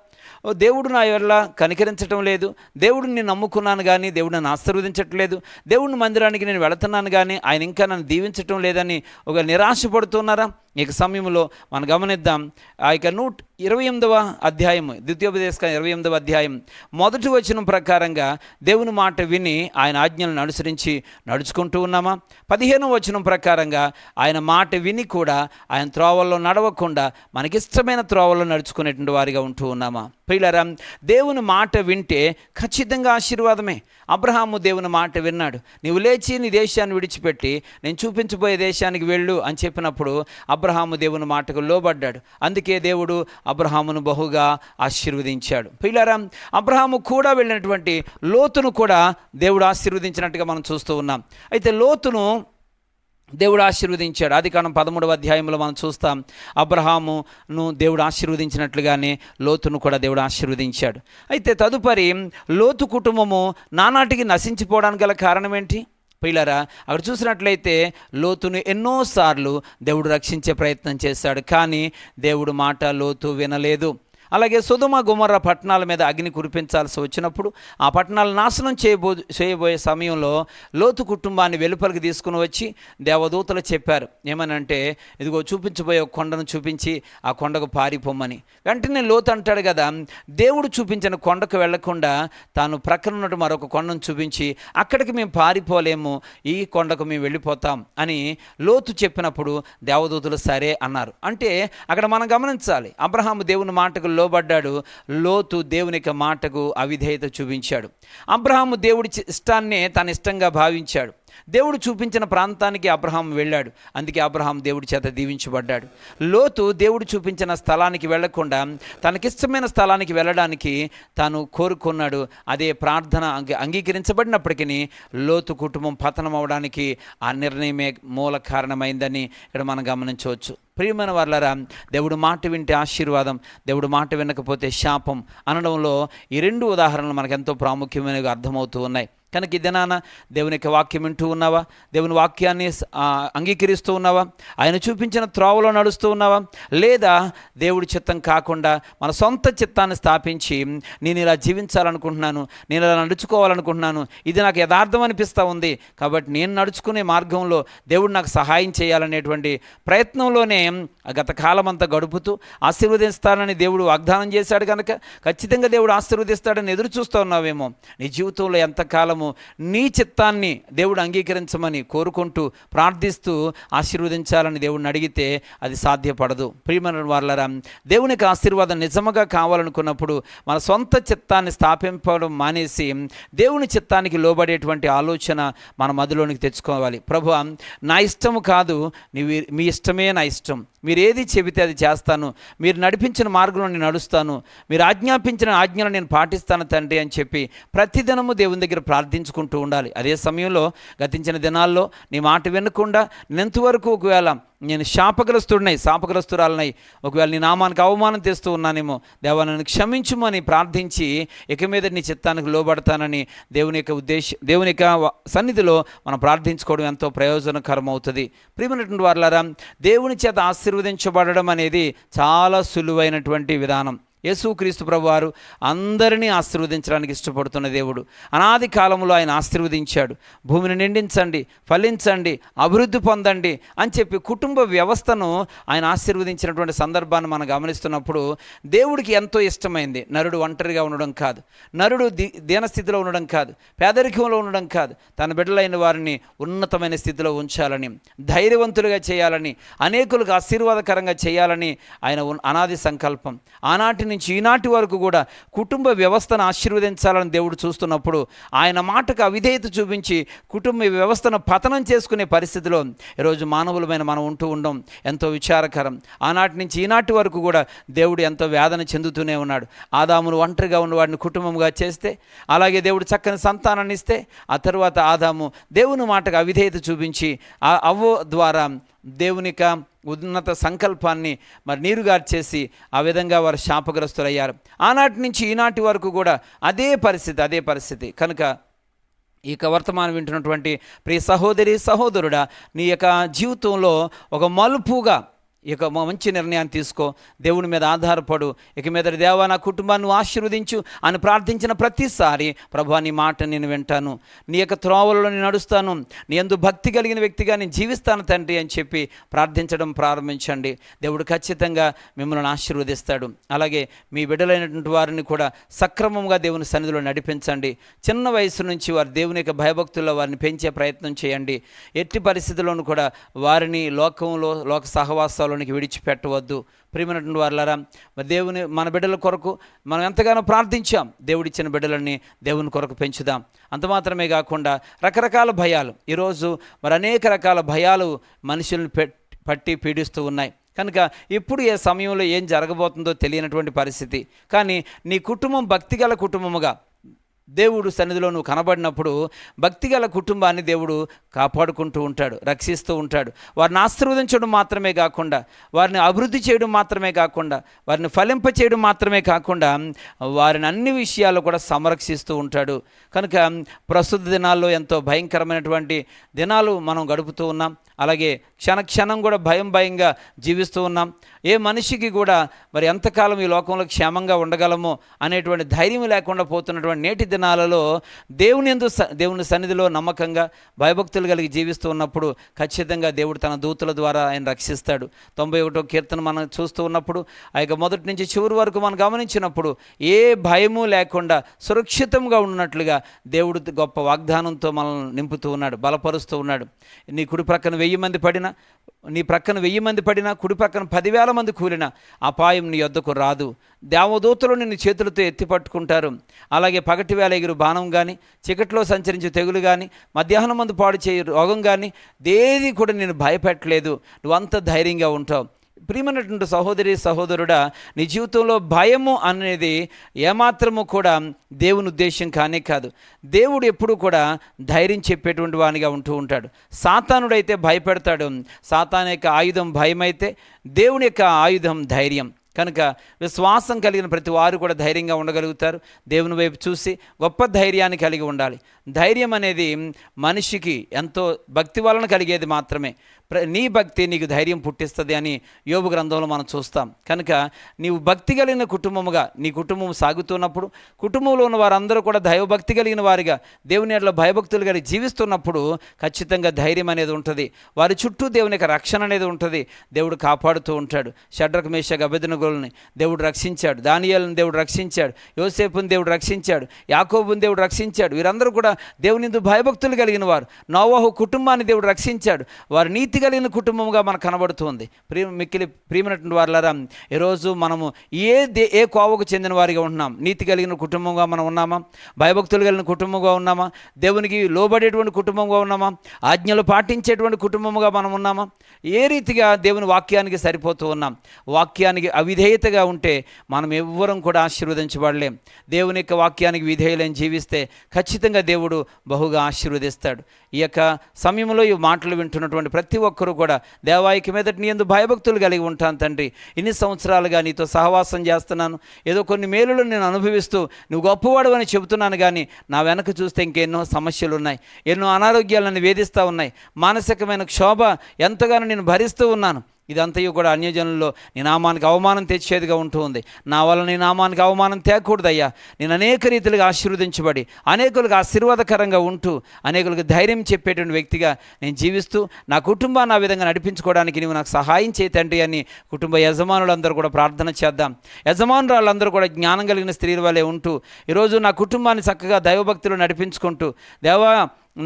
దేవుడు నా వల్ల కనికరించటం లేదు, దేవుడిని నేను నమ్ముకున్నాను కానీ దేవుడు నన్ను ఆశీర్వదించట్లేదు, దేవుడిని మందిరానికి నేను వెళుతున్నాను కానీ ఆయన ఇంకా నన్ను దీవించటం లేదని ఒక నిరాశ పడుతున్నారా? ఇక సమయంలో మనం గమనిద్దాం. ఆ యొక్క 128వ అధ్యాయం, ద్వితీయోపదేశకాండం 28వ అధ్యాయం మొదటి వచనం ప్రకారంగా దేవుని మాట విని ఆయన ఆజ్ఞలను అనుసరించి నడుచుకుంటూ ఉన్నామా? 15వ వచనం ప్రకారంగా ఆయన మాట విని కూడా ఆయన త్రోవల్లో నడవకుండా మనకిష్టమైన త్రోవల్లో నడుచుకునేటువంటి వారిగా ఉంటూ ఉన్నామా? ప్రియులారా, దేవుని మాట వింటే ఖచ్చితంగా ఆశీర్వాదమే. అబ్రహాము దేవుని మాట విన్నాడు. నీవు లేచి నీ దేశాన్ని విడిచిపెట్టి నేను చూపించబోయే దేశానికి వెళ్ళు అని చెప్పినప్పుడు అబ్రహాము దేవుని మాటకు లోబడ్డాడు. అందుకే దేవుడు అబ్రహామును బహుగా ఆశీర్వదించాడు. ప్రియులారా, అబ్రహాము కూడా వెళ్ళినటువంటి లోతును కూడా దేవుడు ఆశీర్వదించినట్టుగా మనం చూస్తూ ఉన్నాం. అయితే లోతును దేవుడు ఆశీర్వదించాడు. ఆదికాండం 13వ అధ్యాయంలో మనం చూస్తాం. అబ్రహామును దేవుడు ఆశీర్వదించినట్లుగానే లోతును కూడా దేవుడు ఆశీర్వదించాడు. అయితే తదుపరి లోతు కుటుంబము నానాటికి నశించిపోవడానికి గల కారణం ఏంటి? ప్రియులారా, అక్కడ చూసినట్లయితే లోతును ఎన్నోసార్లు దేవుడు రక్షించే ప్రయత్నం చేశాడు, కానీ దేవుడు మాట లోతు వినలేదు. అలాగే సొదొమ గొమొర్రా పట్టణాల మీద అగ్ని కురిపించాల్సి వచ్చినప్పుడు ఆ పట్టణాలు నాశనం చేయబోయే సమయంలో లోతు కుటుంబాన్ని వెలుపలికి తీసుకుని వచ్చి దేవదూతలు చెప్పారు. ఏమనంటే, ఇదిగో చూపించబోయే ఒక కొండను చూపించి ఆ కొండకు పారిపోమ్మని. వెంటనే లోతు అంటాడు కదా, దేవుడు చూపించిన కొండకు వెళ్లకుండా తాను ప్రక్కన ఉన్నట్టు మరొక కొండను చూపించి అక్కడికి మేము పారిపోలేము, ఈ కొండకు మేము వెళ్ళిపోతాం అని లోతు చెప్పినప్పుడు దేవదూతలు సరే అన్నారు. అంటే అక్కడ మనం గమనించాలి, అబ్రహాము దేవుని మాటకు లోబడ్డాడు, లోతు దేవుని యొక్క మాటకు అవిధేయత చూపించాడు. అబ్రహాము దేవుడి ఇష్టాన్నే తన ఇష్టంగా భావించాడు. దేవుడు చూపించిన ప్రాంతానికి అబ్రహాం వెళ్ళాడు. అందుకే అబ్రహాం దేవుడి చేత దీవించబడ్డాడు. లోతు దేవుడు చూపించిన స్థలానికి వెళ్లకుండా తనకిష్టమైన స్థలానికి వెళ్ళడానికి తాను కోరుకున్నాడు. అదే ప్రార్థన అంగీకరించబడినప్పటికీ లోతు కుటుంబం పతనం అవడానికి ఆ నిర్ణయమే మూల కారణమైందని ఇక్కడ మనం గమనించవచ్చు. ప్రియమైన వారలారా, దేవుడు మాట వింటే ఆశీర్వాదం, దేవుడు మాట వినకపోతే శాపం అనడంలో ఈ 2 ఉదాహరణలు మనకు ఎంతో ప్రాముఖ్యమైనవి అర్థమవుతూ ఉన్నాయి. కనుక ఈ దినాన దేవుని యొక్క వాక్యం వింటూ ఉన్నావా? దేవుని వాక్యాన్ని అంగీకరిస్తూ ఉన్నావా? ఆయన చూపించిన త్రోవలో నడుస్తూ ఉన్నావా? లేదా దేవుడి చిత్తం కాకుండా మన సొంత చిత్తాన్ని స్థాపించి నేను ఇలా జీవించాలనుకుంటున్నాను, నేను ఇలా నడుచుకోవాలనుకుంటున్నాను, ఇది నాకు యథార్థం అనిపిస్తూ ఉంది కాబట్టి నేను నడుచుకునే మార్గంలో దేవుడు నాకు సహాయం చేయాలనేటువంటి ప్రయత్నంలోనే గత కాలం అంతా గడుపుతూ ఆశీర్వదిస్తానని దేవుడు వాగ్దానం చేశాడు కనుక ఖచ్చితంగా దేవుడు ఆశీర్వదిస్తాడని ఎదురు చూస్తూ ఉన్నావేమో. నీ జీవితంలో ఎంతకాలము నీ చిత్తాన్ని దేవుడు అంగీకరించమని కోరుకుంటూ ప్రార్థిస్తూ ఆశీర్వదించాలని దేవుడిని అడిగితే అది సాధ్యపడదు. ప్రియమైన వారలారా, దేవునికి ఆశీర్వాదం నిజముగా కావాలనుకున్నప్పుడు మన సొంత చిత్తాన్ని స్థాపించడం మానేసి దేవుని చిత్తానికి లోబడేటువంటి ఆలోచన మన మదిలోనికి తెచ్చుకోవాలి. ప్రభువా, నా ఇష్టము కాదు, మీ ఇష్టమే నా ఇష్టం, మీరు ఏది చెబితే అది చేస్తాను, మీరు నడిపించిన మార్గంలో నేను నడుస్తాను, మీరు ఆజ్ఞాపించిన ఆజ్ఞలు నేను పాటిస్తాను తండ్రి అని చెప్పి ప్రతిదినము దేవుని దగ్గర ప్రార్థించుకుంటూ ఉండాలి. అదే సమయంలో గతించిన దినాల్లో నీ మాట వినకుండా నేనెంతవరకు ఒకవేళ నేను శాపగ్రస్తురాలనై ఒకవేళ నీ నామానికి అవమానం తెస్తూ ఉన్నానేమో, దేవా నన్ను క్షమించుమని ప్రార్థించి ఇక మీద నీ చిత్తానికి లోబడతానని దేవుని యొక్క సన్నిధిలో మనం ప్రార్థించుకోవడం ఎంతో ప్రయోజనకరం అవుతుంది. ప్రియమైనటువంటి వారలారా, దేవుని చేత ఆశీర్వదించబడడం అనేది చాలా సులువైనటువంటి విధానం. యేసుక్రీస్తు ప్రభువారు అందరినీ ఆశీర్వదించడానికి ఇష్టపడుతున్న దేవుడు. అనాది కాలంలో ఆయన ఆశీర్వదించాడు. భూమిని నిండించండి, ఫలించండి, అభివృద్ధి పొందండి అని చెప్పి కుటుంబ వ్యవస్థను ఆయన ఆశీర్వదించినటువంటి సందర్భాన్ని మనం గమనిస్తున్నప్పుడు దేవుడికి ఎంతో ఇష్టమైంది నరుడు ఒంటరిగా ఉండడం కాదు, నరుడు దీనస్థితిలో ఉండడం కాదు, పేదరికంలో ఉండడం కాదు, తన బిడ్డలైన వారిని ఉన్నతమైన స్థితిలో ఉంచాలని, ధైర్యవంతులుగా చేయాలని, అనేకులకు ఆశీర్వాదకరంగా చేయాలని ఆయన అనాది సంకల్పం. ఆనాటి నుంచి ఈనాటి వరకు కూడా కుటుంబ వ్యవస్థను ఆశీర్వదించాలని దేవుడు చూస్తున్నప్పుడు ఆయన మాటకు అవిధేయత చూపించి కుటుంబ వ్యవస్థను పతనం చేసుకునే పరిస్థితిలో ఈరోజు మానవులమైన మనం ఉంటూ ఉండడం ఎంతో విచారకరం. ఆనాటి నుంచి ఈనాటి వరకు కూడా దేవుడు ఎంతో వేదన చెందుతూనే ఉన్నాడు. ఆదామును ఒంటరిగా ఉన్నవాడిని కుటుంబంగా చేస్తే, అలాగే దేవుడు చక్కని సంతానాన్ని ఇస్తే, ఆ తర్వాత ఆదాము దేవుని మాటకు అవిధేయత చూపించి ఆ అవ్వ ద్వారా దేవునిక ఉన్నత సంకల్పాన్ని మరి నీరుగార్చేసి ఆ విధంగా వారు శాపగ్రస్తులయ్యారు. ఆనాటి నుంచి ఈనాటి వరకు కూడా అదే పరిస్థితి. కనుక ఈ వర్తమానం వింటున్నటువంటి ప్రియ సహోదరి సహోదరుడా, నీ యొక్క జీవితంలో ఒక మలుపుగా ఇక మంచి నిర్ణయాన్ని తీసుకో, దేవుని మీద ఆధారపడు. ఇక మీద దేవా నా కుటుంబాన్ని ఆశీర్వదించు అని ప్రార్థించిన ప్రతిసారి ప్రభువా నీ మాట నేను వింటాను, నీ యొక్క త్రోవలలో నేను నడుస్తాను, నీ యందు భక్తి కలిగిన వ్యక్తిగా నేను జీవిస్తాను తండ్రి అని చెప్పి ప్రార్థించడం ప్రారంభించండి. దేవుడు ఖచ్చితంగా మిమ్మల్ని ఆశీర్వదిస్తాడు. అలాగే మీ బిడ్డలైనటువంటి వారిని కూడా సక్రమంగా దేవుని సన్నిధిలో నడిపించండి. చిన్న వయసు నుంచి వారు దేవుని యొక్క భయభక్తుల్లో వారిని పెంచే ప్రయత్నం చేయండి. ఎట్టి పరిస్థితుల్లోనూ కూడా వారిని లోక సహవాసాలు విడిచిపెట్టవద్దు. ప్రియమైనటువంటి వారులారా, మన బిడ్డల కొరకు మనం ఎంతగానో ప్రార్థించాం. దేవుడిచ్చిన బిడ్డలని దేవుని కొరకు పెంచుదాం. అంత మాత్రమే కాకుండా రకరకాల భయాలు, ఈరోజు మరి అనేక రకాల భయాలు మనుషులను పట్టి పీడిస్తూ ఉన్నాయి. కనుక ఇప్పుడు ఏ సమయంలో ఏం జరగబోతుందో తెలియనటువంటి పరిస్థితి. కానీ నీ కుటుంబం భక్తిగల కుటుంబముగా దేవుడు సన్నిధిలో నువ్వు కనబడినప్పుడు భక్తిగల కుటుంబాన్ని దేవుడు కాపాడుకుంటూ ఉంటాడు, రక్షిస్తూ ఉంటాడు. వారిని ఆశీర్వదించడం మాత్రమే కాకుండా, వారిని అభివృద్ధి చేయడం మాత్రమే కాకుండా, వారిని ఫలింప చేయడం మాత్రమే కాకుండా వారిని అన్ని విషయాల్లో కూడా సంరక్షిస్తూ ఉంటాడు. కనుక ప్రస్తుత దినాల్లో ఎంతో భయంకరమైనటువంటి దినాలు మనం గడుపుతూ ఉన్నాం. అలాగే క్షణక్షణం కూడా భయంగా జీవిస్తూ ఉన్నాం. ఏ మనిషికి కూడా మరి ఎంతకాలం ఈ లోకంలో క్షేమంగా ఉండగలమో అనేటువంటి ధైర్యం లేకుండా పోతున్నటువంటి నేటి దినాలలో దేవుని సన్నిధిలో నమ్మకంగా భయభక్తులు కలిగి జీవిస్తూ ఉన్నప్పుడు ఖచ్చితంగా దేవుడు తన దూతల ద్వారా ఆయన రక్షిస్తాడు. 91వ కీర్తన మనం చూస్తూ ఉన్నప్పుడు ఆ యొక్క మొదటి నుంచి చివరి వరకు మనం గమనించినప్పుడు ఏ భయము లేకుండా సురక్షితంగా ఉన్నట్లుగా దేవుడు గొప్ప వాగ్దానంతో మనల్ని నింపుతూ ఉన్నాడు, బలపరుస్తూ ఉన్నాడు. నీ కుడి ప్రక్కన 1000 మంది పడినా, నీ ప్రక్కన 1000 మంది పడినా, కుడి ప్రక్కన 10,000 మంది కూలినా అపాయం నీ యొద్దకు రాదు. దేవదూతలు నిన్ను చేతులతో ఎత్తి పట్టుకుంటారు. అలాగే పగటి వేళ ఎగురు బాణం కానీ, చీకట్లో సంచరించే తెగులు కానీ, మధ్యాహ్నం మందు పాడు చేయు రోగం కానీ దేది కూడా నేను భయపెట్టలేదు. నువ్వంత ధైర్యంగా ఉంటావు. ప్రియమైనటువంటి సహోదరి సహోదరుడా, నీ జీవితంలో భయము అనేది ఏమాత్రము కూడా దేవుని ఉద్దేశం కానే కాదు. దేవుడు ఎప్పుడు కూడా ధైర్యం చెప్పేటువంటి వానిగా ఉంటూ ఉంటాడు. సాతానుడైతే భయపెడతాడు. సాతాను యొక్క ఆయుధం భయమైతే దేవుని యొక్క ఆయుధం ధైర్యం. కనుక విశ్వాసం కలిగిన ప్రతి వారు కూడా ధైర్యంగా ఉండగలుగుతారు. దేవుని వైపు చూసి గొప్ప ధైర్యాన్ని కలిగి ఉండాలి. ధైర్యం అనేది మనిషికి ఎంతో భక్తి వలన కలిగేది మాత్రమే. నీ భక్తి నీకు ధైర్యం పుట్టిస్తుంది అని యోబు గ్రంథంలో మనం చూస్తాం. కనుక నీవు భక్తి కలిగిన కుటుంబముగా నీ కుటుంబం సాగుతున్నప్పుడు, కుటుంబంలో ఉన్న వారందరూ కూడా దైవభక్తి కలిగిన వారిగా దేవుని ఎడల భయభక్తులు కలిగి జీవిస్తున్నప్పుడు ఖచ్చితంగా ధైర్యం అనేది ఉంటుంది. వారి చుట్టూ దేవుని యొక్క రక్షణ అనేది ఉంటుంది. దేవుడు కాపాడుతూ ఉంటాడు. షడ్రక్ మేషక్ అబేద్నెగోలని దేవుడు రక్షించాడు. దానియేలుని దేవుడు రక్షించాడు. యోసేపుని దేవుడు రక్షించాడు. యాకోబుని దేవుడు రక్షించాడు. వీరందరూ కూడా దేవుని యందు భయభక్తులు కలిగిన వారు. నోవహు కుటుంబాన్ని దేవుడు రక్షించాడు. వారు నీతి కలిగిన కుటుంబంగా మనకు కనబడుతుంది. ప్రియమైనటువంటి వారులారా, ఈరోజు మనము ఏ కోవకు చెందిన వారిగా ఉంటున్నాం? నీతి కలిగిన కుటుంబంగా మనం ఉన్నామా? భయభక్తులు కలిగిన కుటుంబంగా ఉన్నామా? దేవునికి లోబడేటువంటి కుటుంబంగా ఉన్నామా? ఆజ్ఞలు పాటించేటువంటి కుటుంబంగా మనం ఉన్నామా? ఏ రీతిగా దేవుని వాక్యానికి సరిపోతూ ఉన్నాం? వాక్యానికి అవిధేయతగా ఉంటే మనం ఎవ్వరం కూడా ఆశీర్వదించబడలేం. దేవుని యొక్క వాక్యానికి విధేయులని జీవిస్తే ఖచ్చితంగా దేవుడు బహుగా ఆశీర్వదిస్తాడు. ఈ యొక్క సమయంలో ఈ మాటలు వింటున్నటువంటి ప్రతి ఒక్కరూ కూడా దేవాయికి మీదట నీ యందు భయభక్తులు కలిగి ఉంటాను తండ్రి. ఇన్ని సంవత్సరాలుగా నీతో సహవాసం చేస్తున్నాను, ఏదో కొన్ని మేలులు నేను అనుభవిస్తూ నువ్వు గొప్పవాడు అని చెబుతున్నాను. కానీ నా వెనక చూస్తే ఇంకెన్నో సమస్యలు ఉన్నాయి, ఎన్నో అనారోగ్యాలు నన్ను వేధిస్తూ ఉన్నాయి, మానసికమైన క్షోభ ఎంతగానో నేను భరిస్తూ ఉన్నాను. ఇదంతయు కూడా అన్యజనుల్లో నీ నామానికి అవమానం తెచ్చేదిగా ఉంటూ ఉంది. నా వల్ల నీ నామానికి అవమానం తేకూడదయ్యా. నేను అనేక రీతిలుగా ఆశీర్వదించబడి అనేకులకు ఆశీర్వాదకరంగా ఉంటూ అనేకులకు ధైర్యం చెప్పేటువంటి వ్యక్తిగా నేను జీవిస్తూ నా కుటుంబాన్ని ఆ విధంగా నడిపించుకోవడానికి నీవు నాకు సహాయం చేయతండి అని కుటుంబ యజమానులందరూ కూడా ప్రార్థన చేద్దాం. యజమానురాళ్ళందరూ కూడా జ్ఞానం కలిగిన స్త్రీల వలె ఉంటూ ఈరోజు నా కుటుంబాన్ని చక్కగా దైవభక్తులు నడిపించుకుంటూ, దేవా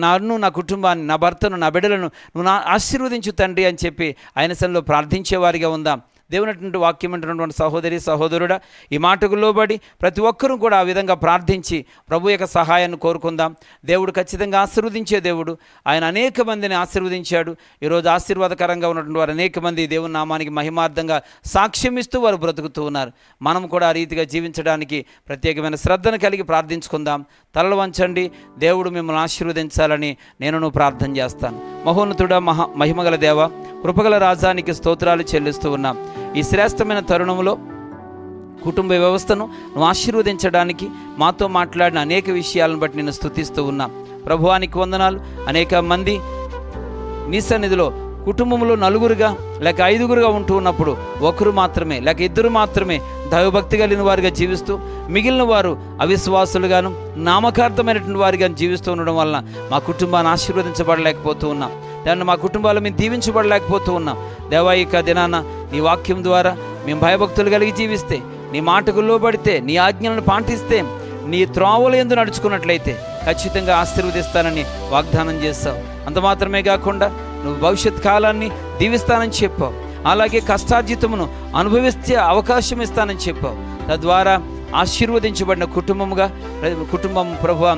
నన్ను, నా కుటుంబాన్ని, నా భర్తను, నా బిడ్డలను నువ్వు ఆశీర్వదించు తండ్రి అని చెప్పి ఆయన సన్నిధిలో ప్రార్థించేవారిగా ఉందాం. దేవునటువంటి వాక్యం అంటున్నటువంటి సహోదరి సహోదరుడా, ఈ మాటకు లోబడి ప్రతి ఒక్కరూ కూడా ఆ విధంగా ప్రార్థించి ప్రభు యొక్క సహాయాన్ని కోరుకుందాం. దేవుడు ఖచ్చితంగా ఆశీర్వదించే దేవుడు. ఆయన అనేక మందిని ఆశీర్వదించాడు. ఈరోజు ఆశీర్వాదకరంగా ఉన్నటువంటి వారు అనేక మంది దేవుని నామానికి మహిమార్థంగా సాక్ష్యం ఇస్తూ వారు బ్రతుకుతూ ఉన్నారు. మనం కూడా ఆ రీతిగా జీవించడానికి ప్రత్యేకమైన శ్రద్ధను కలిగి ప్రార్థించుకుందాం. తలలు వంచండి. దేవుడు మిమ్మల్ని ఆశీర్వదించాలని నేను ప్రార్థన చేస్తాను. మహోన్నతుడా, మహిమగల దేవ, కృపగల రాజానికి స్తోత్రాలు చెల్లిస్తూ ఉన్నాం. ఈ శ్రేష్టమైన తరుణంలో కుటుంబ వ్యవస్థను నువ్వు ఆశీర్వదించడానికి మాతో మాట్లాడిన అనేక విషయాలను బట్టి నేను స్తుతిస్తూ ఉన్నాం. ప్రభువానికి వందనాలు. అనేక మంది నీ సన్నిధిలో కుటుంబంలో నలుగురుగా లేక ఐదుగురుగా ఉంటూ ఉన్నప్పుడు ఒకరు మాత్రమే లేక ఇద్దరు మాత్రమే దైవభక్తి కలిగిన వారిగా జీవిస్తూ మిగిలిన వారు అవిశ్వాసులుగాను నామకార్థమైనటువంటి వారిగా జీవిస్తూ ఉండడం వలన మా కుటుంబాన్ని ఆశీర్వదించబడలేకపోతూ ఉన్నాం. దాన్ని మా కుటుంబాలు మేము దీవించబడలేకపోతూ ఉన్నాం. దేవా, ఇక దినాన నీ వాక్యం ద్వారా మేము భయభక్తులు కలిగి జీవిస్తే, నీ మాటకు లోబడితే, నీ ఆజ్ఞలను పాటిస్తే, నీ త్రోవల యందు నడుచుకున్నట్లయితే ఖచ్చితంగా ఆశీర్వదిస్తానని వాగ్దానం చేస్తావు. అంత మాత్రమే కాకుండా నువ్వు భవిష్యత్ కాలాన్ని దీవిస్తానని చెప్పావు. అలాగే కష్టార్జితమును అనుభవిస్తే అవకాశం ఇస్తానని చెప్పావు. తద్వారా ఆశీర్వదించబడిన కుటుంబం ప్రభువా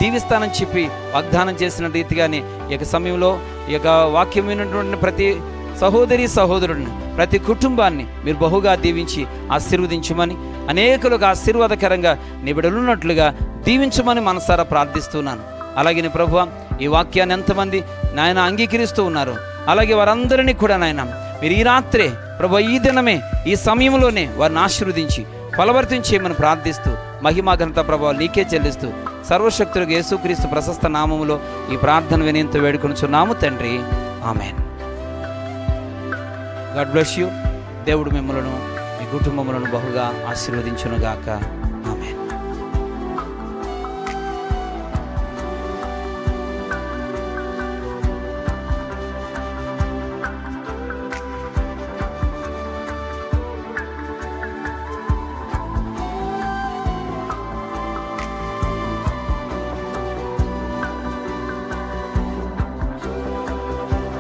దీవిస్తానని చెప్పి వాగ్దానం చేసిన రీతిగానే ఈ యొక్క సమయంలో ఈ యొక్క వాక్యం విన్నటువంటి ప్రతి సహోదరి సహోదరుడిని, ప్రతి కుటుంబాన్ని మీరు బహుగా దీవించి ఆశీర్వదించమని, అనేకులకు ఆశీర్వాదకరంగా నిబిడలున్నట్లుగా దీవించమని మనసారా ప్రార్థిస్తున్నాను. అలాగే ప్రభువా ఈ వాక్యాన్ని ఎంతమంది నాయన అంగీకరిస్తూ ఉన్నారు, అలాగే వారందరినీ కూడా నాయన మీరు ఈ రాత్రే ప్రభు, ఈ దినమే, ఈ సమయంలోనే వారిని ఆశీర్వదించి ఫలవర్తం చేయమని ప్రార్థిస్తూ మహిమా ఘనత ప్రభావాలు నీకే చెల్లిస్తూ సర్వశక్తులకు యేసుక్రీస్తు ప్రశస్త నామములో ఈ ప్రార్థన వినయంతో వేడుకొనుచున్నాము తండ్రి, ఆమేన్. God bless you. దేవుడు మిమ్మలను, మీ కుటుంబములను బహుగా ఆశీర్వదించునుగాక.